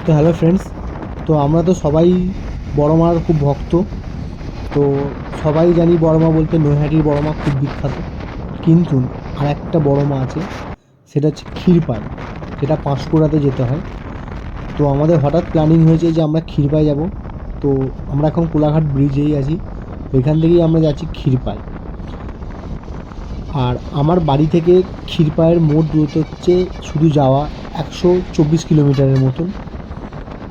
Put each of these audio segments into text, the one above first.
তো hello friends, তো আমরা তো সবাই বড় মার খুব ভক্ত। তো সবাই জানি বড় মা বলতে নৈহাটির বড় মা খুব বিখ্যাত, কিন্তু আর একটা বড় মা আছে, সেটা হচ্ছে ক্ষীরপাই, যেটা পাঁশকুড়াতে যেতে হয়। তো আমাদের হঠাৎ প্ল্যানিং হয়েছে যে আমরা ক্ষীরপাই যাব। তো আমরা এখন কোলাঘাট ব্রিজেই আছি, তো এখান থেকেই আমরা যাচ্ছি ক্ষীরপাই। আর আমার বাড়ি থেকে ক্ষীরপাইয়ের মোট দূরত্ব হচ্ছে শুধু যাওয়া 124 কিলোমিটারের মতন।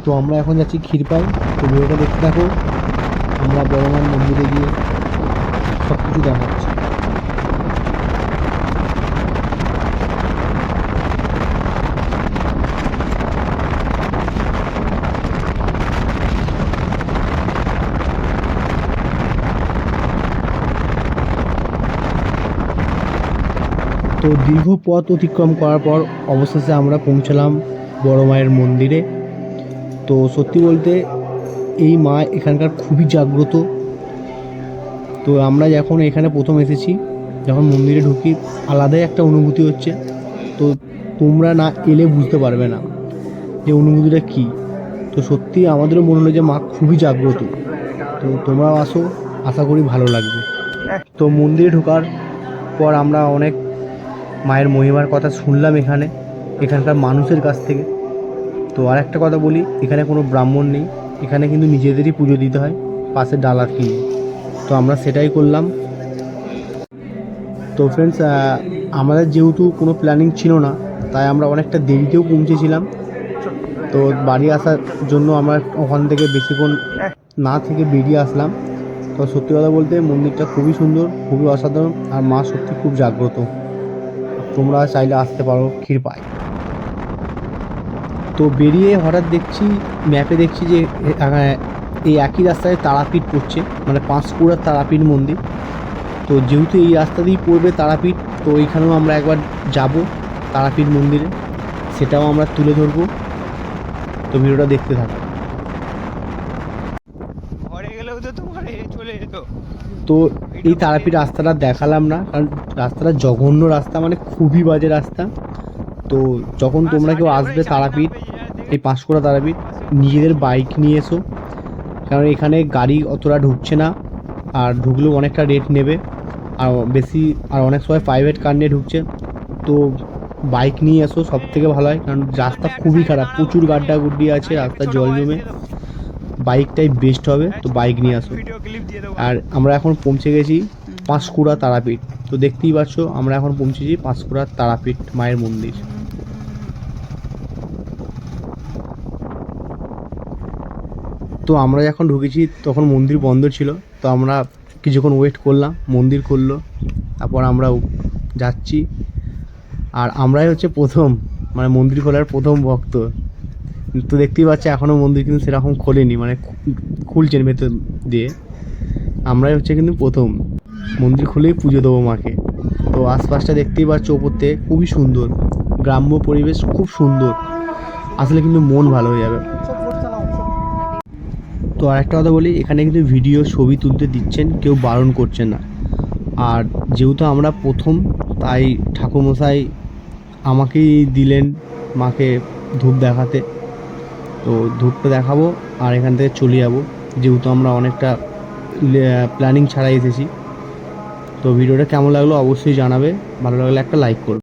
তো আমরা এখন যাচ্ছি ক্ষীরপাই। তো ভিডিওটা দেখতে থাকো, আমরা বড়মার মন্দিরে গিয়ে সব কিছু দেখাচ্ছি। তো দীর্ঘ পথ অতিক্রম করার পর অবশেষে আমরা পৌঁছালাম বড় মায়ের মন্দিরে। তো সত্যি বলতে এই মা এখানকার খুবই জাগ্রত। তো আমরা যখন এখানে প্রথম এসেছি, যখন মন্দিরে ঢুকি, আলাদাই একটা অনুভূতি হচ্ছে। তো তোমরা না এলে বুঝতে পারবে না যে অনুভূতিটা কী। তো সত্যি আমাদেরও মনে হলো যে মা খুবই জাগ্রত। তো তোমরাও আসো, আশা করি ভালো লাগবে। তো মন্দিরে ঢোকার পর আমরা অনেক মায়ের মহিমার কথা শুনলাম এখানকার মানুষের কাছ থেকে। তো আর একটা কথা বলি, এখানে কোনো ব্রাহ্মণ নেই, এখানে কিন্তু নিজেদেরই পুজো দিতে হয় পাশে ডালা কিনে। তো আমরা সেটাই করলাম। তো ফ্রেন্ডস, আমাদের যেহেতু কোনো প্ল্যানিং ছিল না, তাই আমরা অনেকটা দেরিতেও পৌঁছেছিলাম। তো বাড়ি আসার জন্য আমরা ওখান থেকে বেশিক্ষণ না থেকে বেরিয়ে আসলাম। তো সত্যি কথা বলতে মন্দিরটা খুবই সুন্দর, খুবই অসাধারণ, আর মা সত্যি খুব জাগ্রত। তোমরা চাইলে আসতে পারো ক্ষীরপাই। তো বেরিয়ে হঠাৎ দেখছি, ম্যাপে দেখছি যে এই একই রাস্তায় তারাপীঠ পড়ছে, মানে পাঁশকুড়ার তারাপীঠ মন্দির। তো যেহেতু এই রাস্তা দিয়েই পড়বে তারাপীঠ, তো এইখানেও আমরা একবার যাব তারাপীঠ মন্দিরে, সেটাও আমরা তুলে ধরবো। তো ভিডিওটা দেখতে থাকো। তো এই তারাপীঠ রাস্তাটা দেখালাম না, কারণ রাস্তাটা জঘন্য রাস্তা, মানে খুবই বাজে রাস্তা। তো যখন তোমরা কেউ আসবে তারাপীঠ, এই পাঁশকুড়া তারাপীঠ, নিজেদের বাইক নিয়ে এসো, কারণ এখানে গাড়ি অতটা ঢুকছে না, আর ঢুকলেও অনেকটা রেট নেবে আর বেশি, আর অনেক সময় প্রাইভেট কার নিয়ে ঢুকছে। তো বাইক নিয়ে এসো, সব থেকে ভালো হয়, কারণ রাস্তা খুবই খারাপ, প্রচুর গাড্ডা গুড্ডি আছে, রাস্তায় জল জমে, বাইকটাই বেস্ট হবে। তো বাইক নিয়ে আসো। আর আমরা এখন পৌঁছে গেছি পাঁশকুড়া তারাপীঠ। তো দেখতেই পাচ্ছ আমরা এখন পৌঁছেছি পাঁশকুড়া তারাপীঠ মায়ের মন্দির। তো আমরা যখন ঢুকেছি তখন মন্দির বন্ধ ছিল। তো আমরা কিছুক্ষণ ওয়েট করলাম, মন্দির খুললো, তারপর আমরা যাচ্ছি। আর আমরাই হচ্ছে প্রথম, মানে মন্দির খোলার প্রথম ভক্ত। তো দেখতেই পাচ্ছি এখনও মন্দির কিন্তু সেরকম খোলেনি, মানে খুলছেন ভেতর দিয়ে। আমরাই হচ্ছে কিন্তু প্রথম, মন্দির খুলেই পুজো দেবো মাকে। তো আশপাশটা দেখতেই পাচ্ছ ওপর থেকে, খুবই সুন্দর, গ্রাম্য পরিবেশ, খুব সুন্দর, আসলে কিন্তু মন ভালো হয়ে যাবে। তো আরেকটা কথা বলি, এখানে কিন্তু ভিডিও ছবি তুলতে দিচ্ছেন, কেউ বারণ করছেন না। আর যেহেতু আমরা প্রথম, তাই ঠাকুরমশাই আমাকেই দিলেন মাকে ধূপ দেখাতে। তো ধূপটা দেখাবো আর এখান থেকে চলে যাবো, যেহেতু আমরা অনেকটা প্ল্যানিং ছাড়াই এসেছি। তো ভিডিওটা কেমন লাগলো অবশ্যই জানাবে, ভালো লাগলে একটা লাইক করবে।